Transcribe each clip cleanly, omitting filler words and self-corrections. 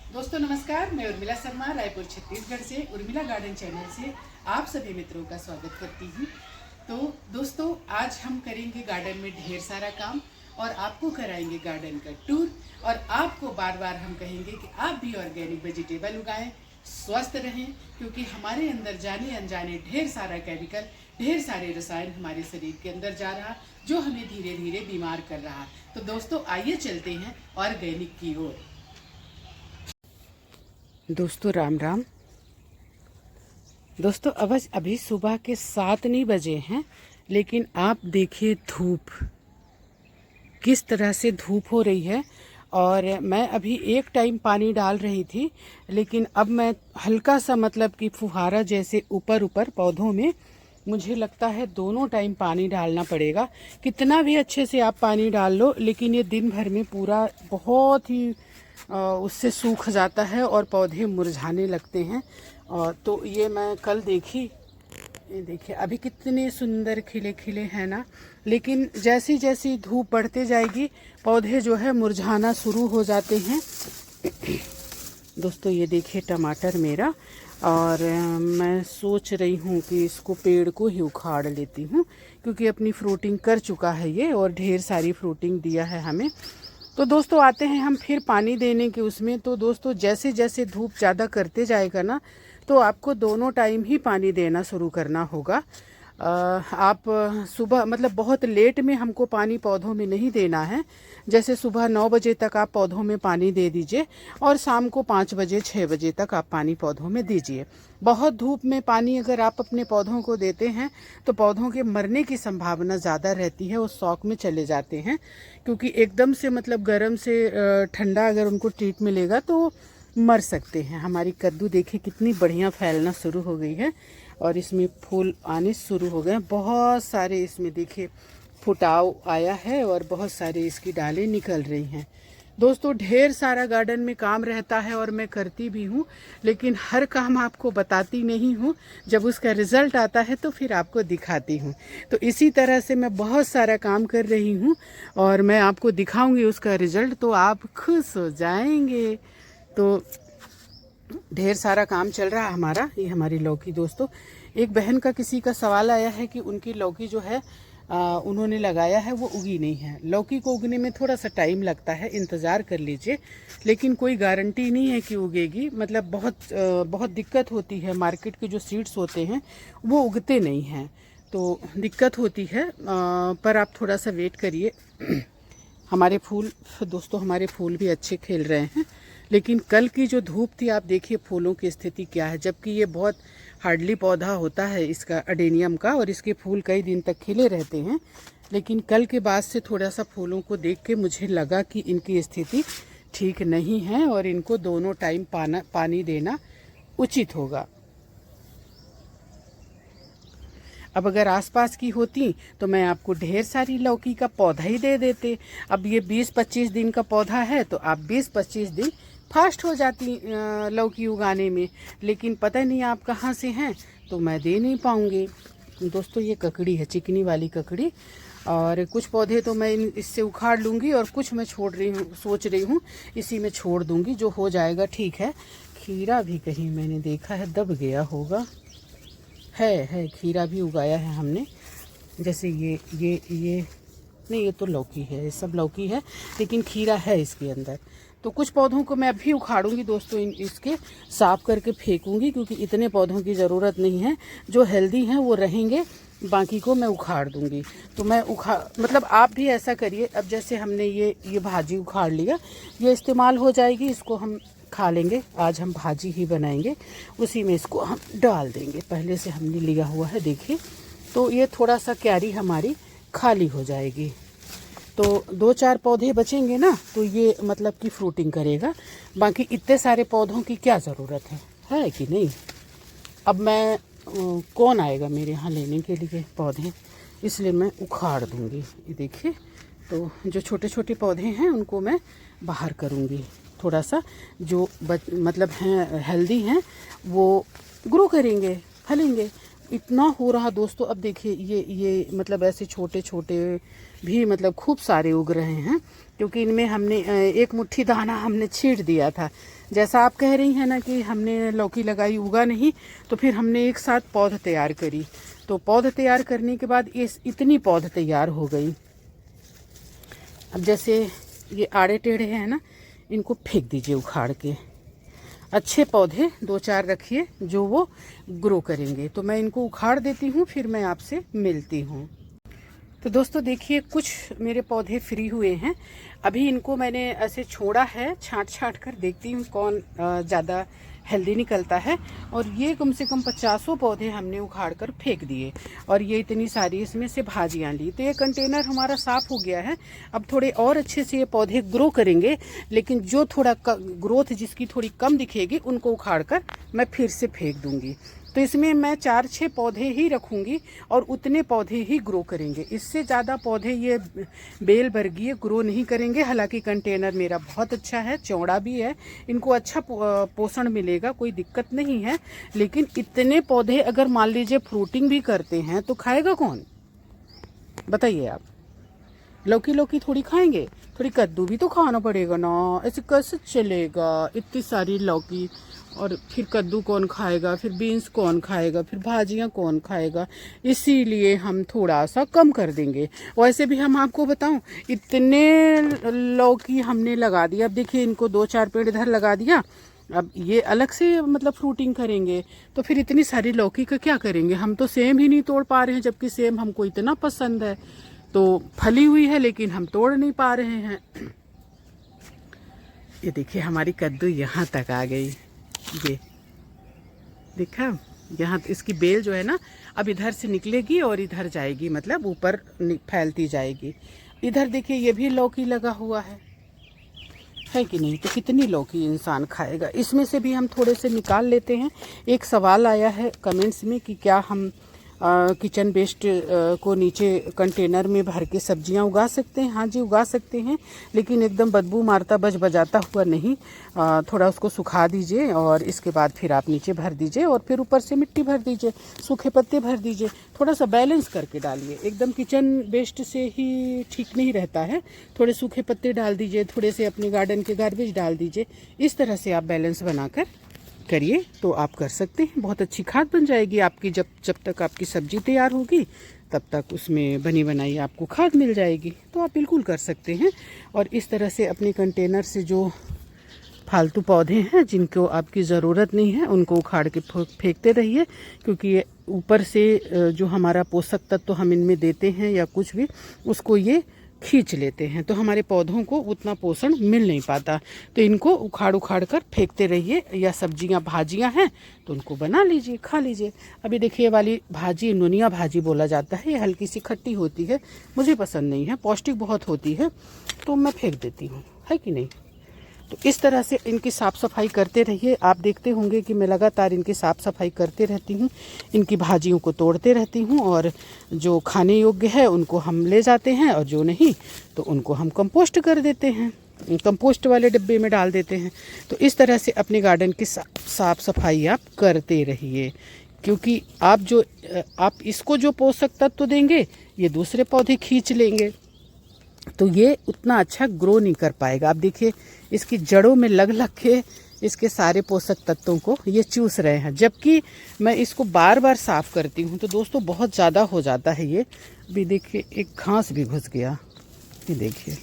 दोस्तों नमस्कार, मैं उर्मिला शर्मा रायपुर छत्तीसगढ़ से उर्मिला गार्डन चैनल से आप सभी मित्रों का स्वागत करती हूँ। तो दोस्तों आज हम करेंगे गार्डन में ढेर सारा काम और आपको कराएंगे गार्डन का टूर। और आपको बार बार हम कहेंगे कि आप भी ऑर्गेनिक वेजिटेबल उगाएं, स्वस्थ रहें, क्योंकि हमारे अंदर जाने अनजाने ढेर सारा केमिकल, ढेर सारे रसायन हमारे शरीर के अंदर जा रहा, जो हमें धीरे धीरे बीमार कर रहा। तो दोस्तों आइए चलते हैं ऑर्गेनिक की ओर। दोस्तों राम राम। दोस्तों अभी सुबह के 7 नहीं बजे हैं, लेकिन आप देखिए धूप किस तरह से धूप हो रही है। और मैं अभी एक टाइम पानी डाल रही थी, लेकिन अब मैं हल्का सा मतलब कि फुहारा जैसे ऊपर ऊपर पौधों में, मुझे लगता है दोनों टाइम पानी डालना पड़ेगा। कितना भी अच्छे से आप पानी डाल लो, लेकिन ये दिन भर में पूरा बहुत ही उससे सूख जाता है और पौधे मुरझाने लगते हैं। और तो ये मैं कल देखी, ये देखिए अभी कितने सुंदर खिले खिले हैं ना, लेकिन जैसी जैसी धूप बढ़ते जाएगी पौधे जो है मुरझाना शुरू हो जाते हैं। दोस्तों ये देखिए टमाटर मेरा, और मैं सोच रही हूँ कि इसको पेड़ को ही उखाड़ लेती हूँ, क्योंकि अपनी फ्रूटिंग कर चुका है ये और ढेर सारी फ्रूटिंग दिया है हमें। तो दोस्तों आते हैं हम फिर पानी देने के उसमें। तो दोस्तों जैसे जैसे धूप ज़्यादा करते जाएगा ना, तो आपको दोनों टाइम ही पानी देना शुरू करना होगा। आप सुबह मतलब बहुत लेट में हमको पानी पौधों में नहीं देना है। जैसे सुबह 9 बजे तक आप पौधों में पानी दे दीजिए और शाम को 5 बजे 6 बजे तक आप पानी पौधों में दीजिए। बहुत धूप में पानी अगर आप अपने पौधों को देते हैं तो पौधों के मरने की संभावना ज़्यादा रहती है, वो शॉक में चले जाते हैं। क्योंकि एकदम से मतलब गर्म से ठंडा अगर उनको ट्रीट मिलेगा तो मर सकते हैं। हमारी कद्दू देखिए कितनी बढ़िया फैलना शुरू हो गई है और इसमें फूल आने शुरू हो गए हैं। बहुत सारे इसमें देखिए फुटाव आया है और बहुत सारे इसकी डालें निकल रही हैं। दोस्तों ढेर सारा गार्डन में काम रहता है और मैं करती भी हूँ, लेकिन हर काम आपको बताती नहीं हूँ। जब उसका रिजल्ट आता है तो फिर आपको दिखाती हूँ। तो इसी तरह से मैं बहुत सारा काम कर रही हूँ और मैं आपको दिखाऊंगी उसका रिजल्ट, तो आप खुश हो जाएंगे। तो ढेर सारा काम चल रहा है हमारा। ये हमारी लौकी दोस्तों, एक बहन का किसी का सवाल आया है कि उनकी लौकी जो है उन्होंने लगाया है वो उगी नहीं है। लौकी को उगने में थोड़ा सा टाइम लगता है, इंतज़ार कर लीजिए, लेकिन कोई गारंटी नहीं है कि उगेगी। मतलब बहुत दिक्कत होती है, मार्केट के जो सीड्स होते हैं वो उगते नहीं हैं, तो दिक्कत होती है। पर आप थोड़ा सा वेट करिए। हमारे फूल दोस्तों, हमारे फूल भी अच्छे खिल रहे हैं, लेकिन कल की जो धूप थी आप देखिए फूलों की स्थिति क्या है। जबकि ये बहुत हार्डली पौधा होता है इसका अडेनियम का, और इसके फूल कई दिन तक खिले रहते हैं, लेकिन कल के बाद से थोड़ा सा फूलों को देख के मुझे लगा कि इनकी स्थिति ठीक नहीं है और इनको दोनों टाइम पानी देना उचित होगा। अब अगर आसपास की होती तो मैं आपको ढेर सारी लौकी का पौधा ही दे देते। अब ये 20-25 दिन का पौधा है, तो आप 20-25 दिन फास्ट हो जाती लौकी उगाने में, लेकिन पता नहीं आप कहाँ से हैं तो मैं दे नहीं पाऊँगी। दोस्तों ये ककड़ी है, चिकनी वाली ककड़ी, और कुछ पौधे तो मैं इससे उखाड़ लूँगी और कुछ मैं सोच रही हूँ इसी में छोड़ दूँगी, जो हो जाएगा ठीक है। खीरा भी कहीं मैंने देखा है दब गया होगा, है खीरा भी उगाया है हमने। जैसे ये नहीं, ये तो लौकी है, ये सब लौकी है, लेकिन खीरा है इसके अंदर। तो कुछ पौधों को मैं अभी उखाड़ूंगी दोस्तों, इसके साफ करके फेंकूंगी, क्योंकि इतने पौधों की ज़रूरत नहीं है। जो हेल्दी हैं वो रहेंगे, बाकी को मैं उखाड़ दूंगी। तो मैं मतलब आप भी ऐसा करिए। अब जैसे हमने ये भाजी उखाड़ लिया, ये इस्तेमाल हो जाएगी, इसको हम खा लेंगे। आज हम भाजी ही बनाएंगे, उसी में इसको हम डाल देंगे। पहले से हमने लिया हुआ है देखिए, तो ये थोड़ा सा क्यारी हमारी खाली हो जाएगी। तो 2-4 पौधे बचेंगे ना, तो ये मतलब कि फ्रूटिंग करेगा। बाकी इतने सारे पौधों की क्या ज़रूरत है कि नहीं। अब मैं कौन आएगा मेरे यहाँ लेने के लिए पौधे, इसलिए मैं उखाड़ दूँगी। ये देखिए, तो जो छोटे छोटे पौधे हैं उनको मैं बाहर करूँगी। थोड़ा सा जो मतलब हैं हेल्दी हैं वो ग्रो करेंगे, फलेंगे। इतना हो रहा दोस्तों। अब देखिए ये मतलब ऐसे छोटे छोटे भी मतलब खूब सारे उग रहे हैं, क्योंकि इनमें हमने एक मुट्ठी दाना हमने छींट दिया था। जैसा आप कह रही हैं ना कि हमने लौकी लगाई उगा नहीं, तो फिर हमने एक साथ पौध तैयार करी। तो पौध तैयार करने के बाद ये इतनी पौध तैयार हो गई। अब जैसे ये आड़े टेढ़े हैं ना, इनको फेंक दीजिए उखाड़ के। अच्छे पौधे 2-4 रखिए जो वो ग्रो करेंगे। तो मैं इनको उखाड़ देती हूँ, फिर मैं आपसे मिलती हूँ। तो दोस्तों देखिए, कुछ मेरे पौधे फ्री हुए हैं। अभी इनको मैंने ऐसे छोड़ा है, छांट कर देखती हूँ कौन ज़्यादा हेल्दी निकलता है। और ये कम से कम 50 पौधे हमने उखाड़ कर फेंक दिए, और ये इतनी सारी इसमें से भाजियाँ ली। तो ये कंटेनर हमारा साफ़ हो गया है। अब थोड़े और अच्छे से ये पौधे ग्रो करेंगे, लेकिन जो थोड़ा ग्रोथ जिसकी थोड़ी कम दिखेगी उनको उखाड़ कर मैं फिर से फेंक दूँगी। तो इसमें मैं 4-6 पौधे ही रखूँगी और उतने पौधे ही ग्रो करेंगे। इससे ज़्यादा पौधे ये बेल वर्गीय ग्रो नहीं करेंगे। हालांकि कंटेनर मेरा बहुत अच्छा है, चौड़ा भी है, इनको अच्छा पोषण मिलेगा, कोई दिक्कत नहीं है। लेकिन इतने पौधे अगर मान लीजिए फ्रूटिंग भी करते हैं तो खाएगा कौन, बताइए आप। लौकी थोड़ी खाएंगे, थोड़ी कद्दू भी तो खाना पड़ेगा ना। ऐसे कैसे चलेगा, इतनी सारी लौकी और फिर कद्दू कौन खाएगा, फिर बीन्स कौन खाएगा, फिर भाजियाँ कौन खाएगा। इसीलिए हम थोड़ा सा कम कर देंगे। वैसे भी हम आपको बताऊं, इतने लौकी हमने लगा दिया। अब देखिए, इनको 2-4 पेड़ इधर लगा दिया, अब ये अलग से मतलब फ्रूटिंग करेंगे। तो फिर इतनी सारी लौकी का क्या करेंगे। हम तो सेम ही नहीं तोड़ पा रहे हैं, जबकि सेम हमको इतना पसंद है। तो फली हुई है लेकिन हम तोड़ नहीं पा रहे हैं। ये देखिए, हमारी कद्दू यहाँ तक आ गई। ये देखा, यहाँ इसकी बेल जो है ना, अब इधर से निकलेगी और इधर जाएगी, मतलब ऊपर फैलती जाएगी। इधर देखिए, ये भी लौकी लगा हुआ है कि नहीं। तो कितनी लौकी इंसान खाएगा। इसमें से भी हम थोड़े से निकाल लेते हैं। एक सवाल आया है कमेंट्स में कि क्या हम किचन वेस्ट को नीचे कंटेनर में भर के सब्जियां उगा सकते हैं। हाँ जी, उगा सकते हैं, लेकिन एकदम बदबू मारता बजाता हुआ नहीं। थोड़ा उसको सुखा दीजिए और इसके बाद फिर आप नीचे भर दीजिए, और फिर ऊपर से मिट्टी भर दीजिए, सूखे पत्ते भर दीजिए। थोड़ा सा बैलेंस करके डालिए, एकदम किचन वेस्ट से ही ठीक नहीं रहता है। थोड़े सूखे पत्ते डाल दीजिए, थोड़े से अपने गार्डन के गार्बेज डाल दीजिए। इस तरह से आप बैलेंस बनाकर करिए तो आप कर सकते हैं। बहुत अच्छी खाद बन जाएगी आपकी। जब तक आपकी सब्जी तैयार होगी तब तक उसमें बनी बनाई आपको खाद मिल जाएगी। तो आप बिल्कुल कर सकते हैं। और इस तरह से अपने कंटेनर से जो फालतू पौधे हैं जिनको आपकी ज़रूरत नहीं है उनको उखाड़ के फेंकते रहिए, क्योंकि ये ऊपर से जो हमारा पोषक तत्व हम इनमें देते हैं या कुछ भी, उसको ये खींच लेते हैं। तो हमारे पौधों को उतना पोषण मिल नहीं पाता। तो इनको उखाड़ कर फेंकते रहिए। या सब्जियां भाजियां हैं तो उनको बना लीजिए, खा लीजिए। अभी देखिए, ये वाली भाजी नुनिया भाजी बोला जाता है। ये हल्की सी खट्टी होती है, मुझे पसंद नहीं है, पौष्टिक बहुत होती है, तो मैं फेंक देती हूँ, है कि नहीं। तो इस तरह से इनकी साफ़ सफाई करते रहिए। आप देखते होंगे कि मैं लगातार इनकी साफ़ सफाई करते रहती हूँ, इनकी भाजियों को तोड़ते रहती हूँ, और जो खाने योग्य है उनको हम ले जाते हैं, और जो नहीं तो उनको हम कंपोस्ट कर देते हैं, कंपोस्ट वाले डिब्बे में डाल देते हैं। तो इस तरह से अपने गार्डन की साफ़ सफाई आप करते रहिए, क्योंकि आप इसको जो पोषक तत्व देंगे ये दूसरे पौधे खींच लेंगे, तो ये उतना अच्छा ग्रो नहीं कर पाएगा। आप देखिए, इसकी जड़ों में लग के इसके सारे पोषक तत्वों को ये चूस रहे हैं, जबकि मैं इसको बार बार साफ़ करती हूँ। तो दोस्तों बहुत ज़्यादा हो जाता है ये। भी देखिए, एक घास भी घुस गया, ये देखिए।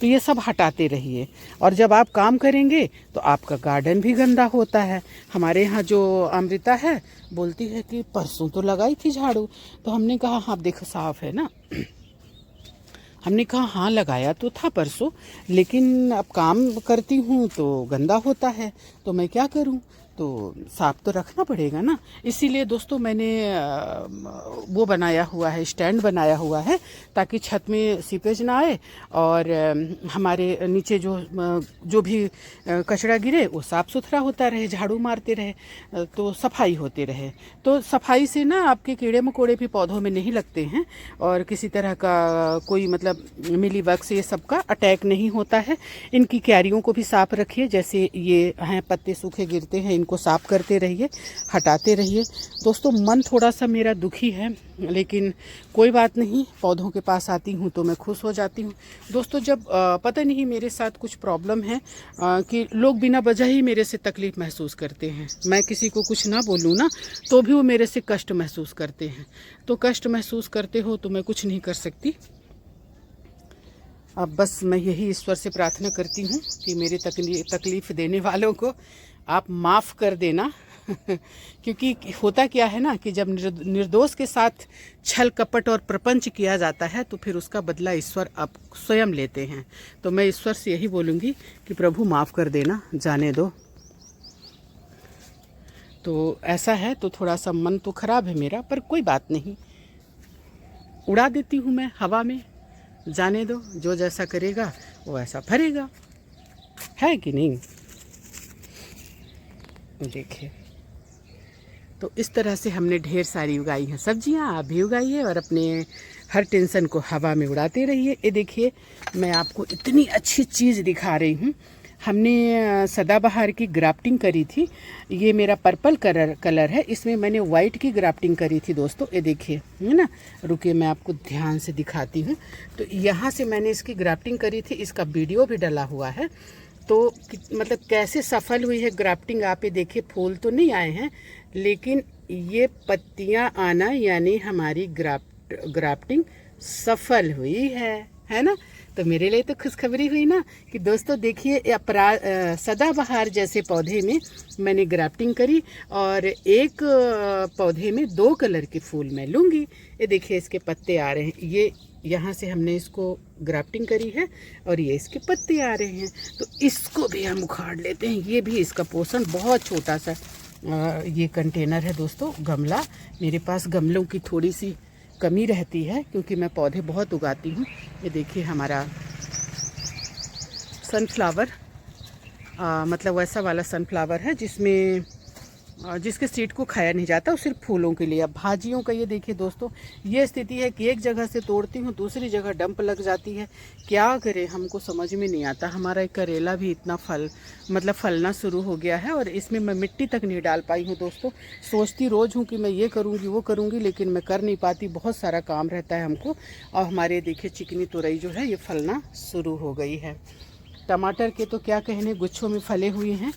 तो ये सब हटाते रहिए। और जब आप काम करेंगे तो आपका गार्डन भी गंदा होता है। हमारे यहाँ जो अमृता है बोलती है कि परसों तो लगाई थी झाड़ू। तो हमने कहा हाँ देखो साफ़ है ना। हमने कहा हाँ लगाया तो था परसों, लेकिन अब काम करती हूँ तो गंदा होता है, तो मैं क्या करूँ, तो साफ तो रखना पड़ेगा ना। इसीलिए दोस्तों मैंने वो बनाया हुआ है, स्टैंड बनाया हुआ है, ताकि छत में सीपेज ना आए और हमारे नीचे जो भी कचरा गिरे वो साफ़ सुथरा होता रहे, झाड़ू मारते रहे, तो सफाई होती रहे। तो सफाई से ना आपके कीड़े मकोड़े भी पौधों में नहीं लगते हैं, और किसी तरह का कोई मतलब मिली बग्स ये सब का अटैक नहीं होता है। इनकी क्यारियों को भी साफ़ रखिए। जैसे ये हैं पत्ते सूखे गिरते हैं, इनको उनको साफ करते रहिए, हटाते रहिए। दोस्तों मन थोड़ा सा मेरा दुखी है, लेकिन कोई बात नहीं, पौधों के पास आती हूँ तो मैं खुश हो जाती हूँ। दोस्तों जब पता नहीं मेरे साथ कुछ प्रॉब्लम है कि लोग बिना वजह ही मेरे से तकलीफ़ महसूस करते हैं। मैं किसी को कुछ ना बोलूँ ना तो भी वो मेरे से कष्ट महसूस करते हैं। तो कष्ट महसूस करते हो तो मैं कुछ नहीं कर सकती। अब बस मैं यही ईश्वर से प्रार्थना करती हूँ कि मेरे तकलीफ़ देने वालों को आप माफ़ कर देना क्योंकि होता क्या है ना कि जब निर्दोष के साथ छल कपट और प्रपंच किया जाता है तो फिर उसका बदला ईश्वर आप स्वयं लेते हैं। तो मैं ईश्वर से यही बोलूँगी कि प्रभु माफ़ कर देना, जाने दो। तो ऐसा है तो थोड़ा सा मन तो ख़राब है मेरा, पर कोई बात नहीं, उड़ा देती हूँ मैं हवा में, जाने दो, जो जैसा करेगा वो ऐसा भरेगा, है कि नहीं। देखिए तो इस तरह से हमने ढेर सारी उगाई हैं सब्जियां, आप भी उगाइए और अपने हर टेंशन को हवा में उड़ाते रहिए। ये देखिए मैं आपको इतनी अच्छी चीज़ दिखा रही हूँ। हमने सदाबहार की ग्राफ्टिंग करी थी, ये मेरा पर्पल कलर है, इसमें मैंने वाइट की ग्राफ्टिंग करी थी दोस्तों। ये देखिए है ना, रुकिए मैं आपको ध्यान से दिखाती हूँ। तो यहाँ से मैंने इसकी ग्राफ्टिंग करी थी, इसका वीडियो भी डला हुआ है। तो मतलब कैसे सफल हुई है ग्राफ्टिंग, आप ये देखिए, फूल तो नहीं आए हैं लेकिन ये पत्तियाँ आना यानी हमारी ग्राफ्टिंग सफल हुई है ना। तो मेरे लिए तो खुशखबरी हुई ना कि दोस्तों देखिए सदाबहार जैसे पौधे में मैंने ग्राफ्टिंग करी और एक पौधे में 2 कलर के फूल मैं लूँगी। ये देखिए इसके पत्ते आ रहे हैं, ये यहाँ से हमने इसको ग्राफ्टिंग करी है और ये इसके पत्ते आ रहे हैं। तो इसको भी हम उखाड़ लेते हैं, ये भी इसका पोषण बहुत छोटा सा ये कंटेनर है दोस्तों, गमला। मेरे पास गमलों की थोड़ी सी कमी रहती है क्योंकि मैं पौधे बहुत उगाती हूँ। ये देखिए हमारा सनफ्लावर, मतलब वैसा वाला सनफ्लावर है जिसके सीड को खाया नहीं जाता, वो सिर्फ फूलों के लिए। अब भाजियों का ये देखिए दोस्तों, ये स्थिति है कि एक जगह से तोड़ती हूँ दूसरी जगह डंप लग जाती है, क्या करें हमको समझ में नहीं आता। हमारा एक करेला भी इतना फलना शुरू हो गया है और इसमें मैं मिट्टी तक नहीं डाल पाई हूँ दोस्तों। सोचती रोज़ हूँ कि मैं ये करूँगी वो करूँगी, लेकिन मैं कर नहीं पाती, बहुत सारा काम रहता है हमको। और हमारे देखिए चिकनी तुरई जो है ये फलना शुरू हो गई है। टमाटर के तो क्या कहने, गुच्छों में फले हुए हैं।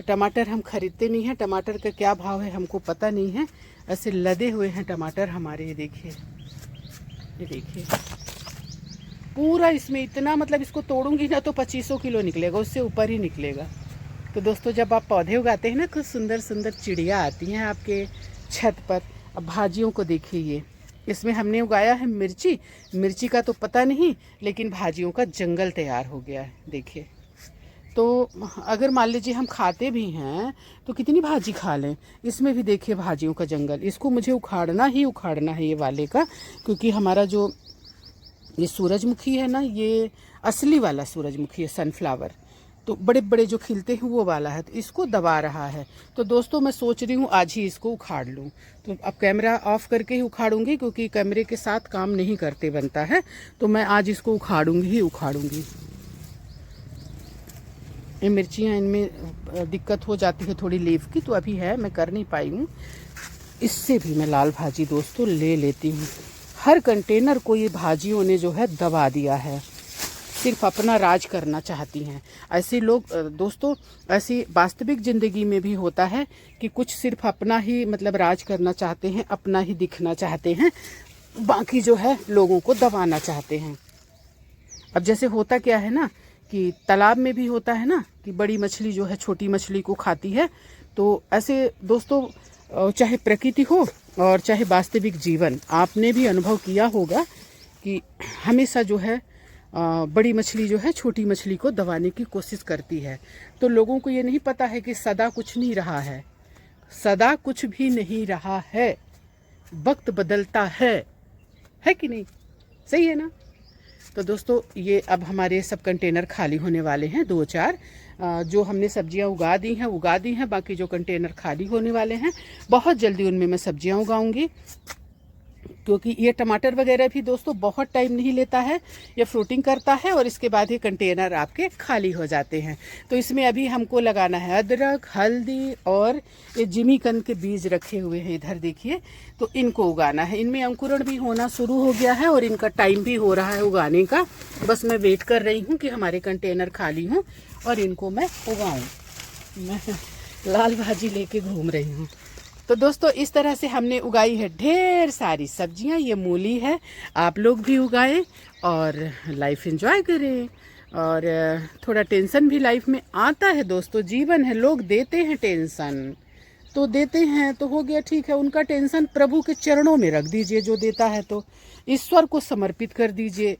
टमाटर हम खरीदते नहीं हैं, टमाटर का क्या भाव है हमको पता नहीं है, ऐसे लदे हुए हैं टमाटर हमारे। ये देखिए पूरा इसमें इतना, मतलब इसको तोड़ूंगी ना तो 2500 किलो निकलेगा, उससे ऊपर ही निकलेगा। तो दोस्तों जब आप पौधे उगाते हैं ना, कुछ सुंदर सुंदर चिड़िया आती हैं आपके छत पर। अब भाजियों को देखिए, ये इसमें हमने उगाया है मिर्ची का तो पता नहीं, लेकिन भाजियों का जंगल तैयार हो गया है देखिए। तो अगर मान लीजिए हम खाते भी हैं तो कितनी भाजी खा लें, इसमें भी देखिए भाजियों का जंगल। इसको मुझे उखाड़ना है ये वाले का, क्योंकि हमारा जो ये सूरजमुखी है ना, ये असली वाला सूरजमुखी है सनफ्लावर, तो बड़े बड़े जो खिलते हैं वो वाला है, तो इसको दबा रहा है। तो दोस्तों मैं सोच रही हूँ आज ही इसको उखाड़ लूँ। तो अब कैमरा ऑफ करके ही उखाड़ूंगी क्योंकि कैमरे के साथ काम नहीं करते बनता है। तो मैं आज इसको उखाड़ूंगी। ये मिर्चियाँ, इनमें दिक्कत हो जाती है थोड़ी लीफ की, तो अभी है मैं कर नहीं पाई हूँ। इससे भी मैं लाल भाजी दोस्तों ले लेती हूँ। हर कंटेनर को ये भाजियों ने जो है दबा दिया है, सिर्फ अपना राज करना चाहती हैं। ऐसे लोग दोस्तों, ऐसी वास्तविक ज़िंदगी में भी होता है कि कुछ सिर्फ अपना ही मतलब राज करना चाहते हैं, अपना ही दिखना चाहते हैं, बाकी जो है लोगों को दबाना चाहते हैं। अब जैसे होता क्या है ना कि तालाब में भी होता है ना कि बड़ी मछली जो है छोटी मछली को खाती है। तो ऐसे दोस्तों चाहे प्रकृति हो और चाहे वास्तविक जीवन, आपने भी अनुभव किया होगा कि हमेशा जो है बड़ी मछली जो है छोटी मछली को दबाने की कोशिश करती है। तो लोगों को ये नहीं पता है कि सदा कुछ नहीं रहा है, सदा कुछ भी नहीं रहा है, वक्त बदलता है कि नहीं, सही है ना। तो दोस्तों ये अब हमारे सब कंटेनर खाली होने वाले हैं, 2-4 जो हमने सब्जियां उगा दी हैं, बाकी जो कंटेनर खाली होने वाले हैं, बहुत जल्दी उनमें मैं सब्जियां उगाऊंगी। क्योंकि ये टमाटर वगैरह भी दोस्तों बहुत टाइम नहीं लेता है, ये फ्रूटिंग करता है और इसके बाद ये कंटेनर आपके खाली हो जाते हैं। तो इसमें अभी हमको लगाना है अदरक, हल्दी और ये जिमीकंद के बीज रखे हुए हैं इधर देखिए, तो इनको उगाना है। इनमें अंकुरण भी होना शुरू हो गया है और इनका टाइम भी हो रहा है उगाने का। बस मैं वेट कर रही हूँ कि हमारे कंटेनर खाली हों और इनको मैं उगाऊँ। मैं लाल भाजी लेके घूम रही हूँ। तो दोस्तों इस तरह से हमने उगाई है ढेर सारी सब्जियां। ये मूली है, आप लोग भी उगाएं और लाइफ एंजॉय करें। और थोड़ा टेंशन भी लाइफ में आता है दोस्तों, जीवन है, लोग देते हैं टेंशन तो देते हैं तो हो गया, ठीक है। उनका टेंशन प्रभु के चरणों में रख दीजिए, जो देता है तो ईश्वर को समर्पित कर दीजिए।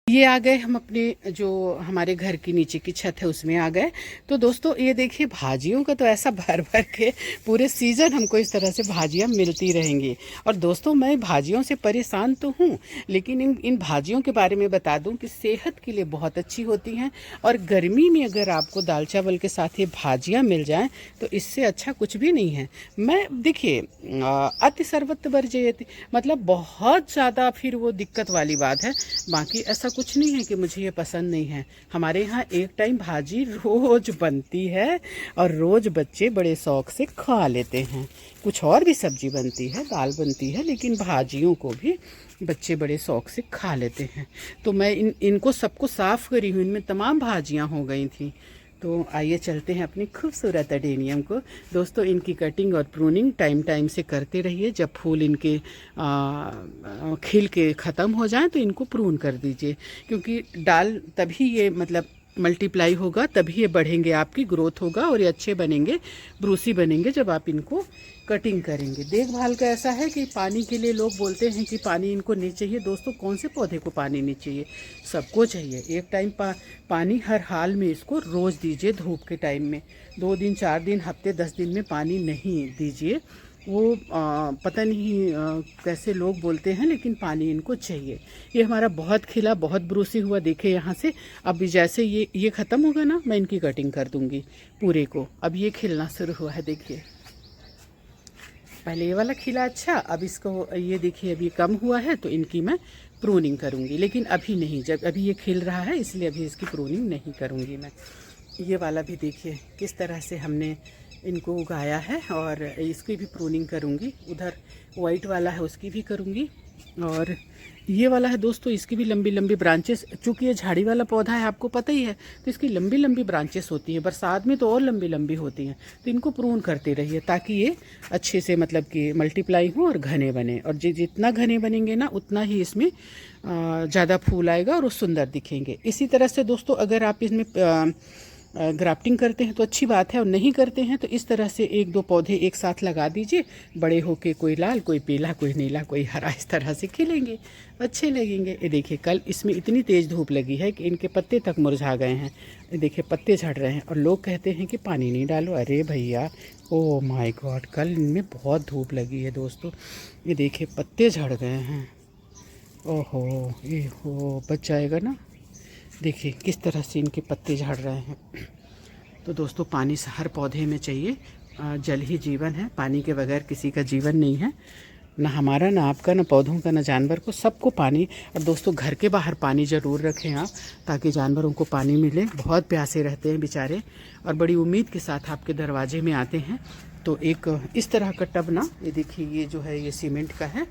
ये आ गए हम अपने जो हमारे घर की नीचे की छत है उसमें आ गए। तो दोस्तों ये देखिए भाजियों का तो ऐसा भर भर के पूरे सीजन हमको इस तरह से भाजियाँ मिलती रहेंगी। और दोस्तों मैं भाजियों से परेशान तो हूँ, लेकिन इन भाजियों के बारे में बता दूँ कि सेहत के लिए बहुत अच्छी होती हैं। और गर्मी में अगर आपको दाल चावल के साथ ये भाजियाँ मिल जाएँ तो इससे अच्छा कुछ भी नहीं है। मैं देखिए अति सर्वत्र वर्जयति, मतलब बहुत ज़्यादा फिर वो दिक्कत वाली बात है। बाकी ऐसा कुछ नहीं है कि मुझे ये पसंद नहीं है। हमारे यहाँ एक टाइम भाजी रोज बनती है और रोज बच्चे बड़े शौक से खा लेते हैं। कुछ और भी सब्जी बनती है, दाल बनती है, लेकिन भाजियों को भी बच्चे बड़े शौक से खा लेते हैं। तो मैं इनको सबको साफ़ करी हूँ, इनमें तमाम भाजियाँ हो गई थी। तो आइए चलते हैं अपनी खूबसूरत अडेनियम को। दोस्तों इनकी कटिंग और प्रूनिंग टाइम टाइम से करते रहिए। जब फूल इनके खिल के ख़त्म हो जाएं तो इनको प्रून कर दीजिए, क्योंकि डाल तभी ये मतलब मल्टीप्लाई होगा, तभी ये बढ़ेंगे, आपकी ग्रोथ होगा और ये अच्छे बनेंगे, ब्रूसी बनेंगे जब आप इनको कटिंग करेंगे। देखभाल का ऐसा है कि पानी के लिए लोग बोलते हैं कि पानी इनको नहीं चाहिए। दोस्तों कौन से पौधे को पानी नहीं चाहिए, सबको चाहिए। एक टाइम पानी हर हाल में इसको रोज़ दीजिए, धूप के टाइम में 2 दिन 4 दिन हफ्ते 10 दिन में पानी नहीं दीजिए। वो पता नहीं कैसे लोग बोलते हैं, लेकिन पानी इनको चाहिए। ये हमारा बहुत खिला, बहुत ब्रूसी हुआ, देखे यहाँ से। अब जैसे ये ख़त्म होगा ना, मैं इनकी कटिंग कर दूँगी पूरे को। अब ये खिलना शुरू हुआ है, देखिए पहले ये वाला खिला अच्छा, अब इसको ये देखिए अभी कम हुआ है तो इनकी मैं प्रूनिंग करूँगी, लेकिन अभी नहीं, जब अभी ये खिल रहा है इसलिए अभी इसकी प्रूनिंग नहीं करूँगी मैं। ये वाला भी देखिए किस तरह से हमने इनको उगाया है और इसकी भी प्रूनिंग करूँगी। उधर वाइट वाला है उसकी भी करूँगी। और ये वाला है दोस्तों, इसकी भी लंबी लंबी ब्रांचेस, चूँकि ये झाड़ी वाला पौधा है आपको पता ही है, तो इसकी लंबी लंबी ब्रांचेस होती हैं, बरसात में तो और लंबी लंबी होती हैं। तो इनको प्रून करते रहिए ताकि ये अच्छे से मतलब कि मल्टीप्लाई हों और घने बने। और जितना घने बनेंगे ना उतना ही इसमें ज़्यादा फूल आएगा और वो सुंदर दिखेंगे। इसी तरह से दोस्तों अगर आप इसमें ग्राफ्टिंग करते हैं तो अच्छी बात है, और नहीं करते हैं तो इस तरह से 1-2 पौधे एक साथ लगा दीजिए। बड़े होके कोई लाल, कोई पीला, कोई नीला, कोई हरा, इस तरह से खिलेंगे, अच्छे लगेंगे। ये देखिए कल इसमें इतनी तेज़ धूप लगी है कि इनके पत्ते तक मुरझा गए हैं। ये देखिए पत्ते झड़ रहे हैं और लोग कहते हैं कि पानी नहीं डालो। अरे भैया, ओ माय गॉड, कल इनमें बहुत धूप लगी है दोस्तों। ये देखिए पत्ते झड़ गए हैं। ओहो, ये हो बच जाएगा ना। देखिए किस तरह से इनके पत्ते झड़ रहे हैं। तो दोस्तों पानी हर पौधे में चाहिए। जल ही जीवन है, पानी के बगैर किसी का जीवन नहीं है, ना हमारा, ना आपका, ना पौधों का, ना जानवर को, सबको पानी। और दोस्तों घर के बाहर पानी ज़रूर रखें आप, ताकि जानवरों को पानी मिले, बहुत प्यासे रहते हैं बेचारे और बड़ी उम्मीद के साथ आपके दरवाजे में आते हैं। तो एक इस तरह का टब ना, ये देखिए ये जो है ये सीमेंट का है।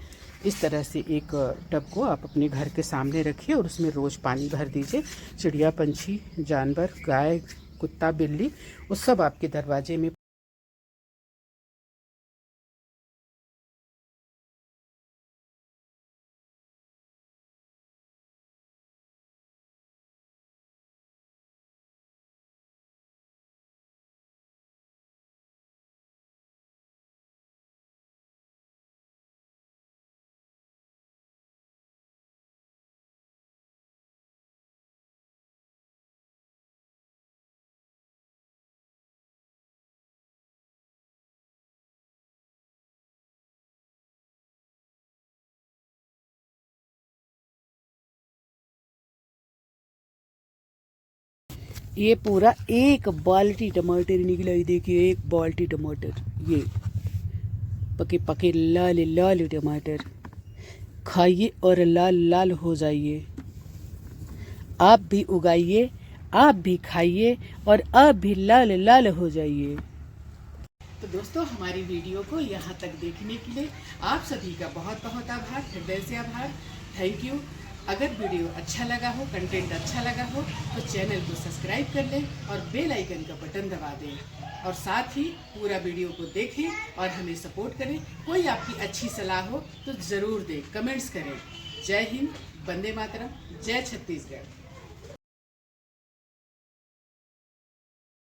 इस तरह से एक टब को आप अपने घर के सामने रखिए और उसमें रोज़ पानी भर दीजिए। चिड़िया, पंछी, जानवर, गाय, कुत्ता, बिल्ली, वो सब आपके दरवाजे में ये पूरा एक बाल्टी टमाटर निकला। ये देखिए एक बाल्टी टमाटर, ये पके पके लाल लाल टमाटर। खाइए और लाल लाल हो जाइए। आप भी उगाइए, आप भी खाइए और आप भी लाल लाल हो जाइए। तो दोस्तों, हमारी वीडियो को यहाँ तक देखने के लिए आप सभी का बहुत बहुत आभार, हृदय से आभार। Thank you. अगर वीडियो अच्छा लगा हो, कंटेंट अच्छा लगा हो, तो चैनल को सब्सक्राइब कर लें और बेल आइकन का बटन दबा दें। और साथ ही पूरा वीडियो को देखें और हमें सपोर्ट करें। कोई आपकी अच्छी सलाह हो तो ज़रूर दें, कमेंट्स करें। जय हिंद, वंदे मातरम, जय छत्तीसगढ़।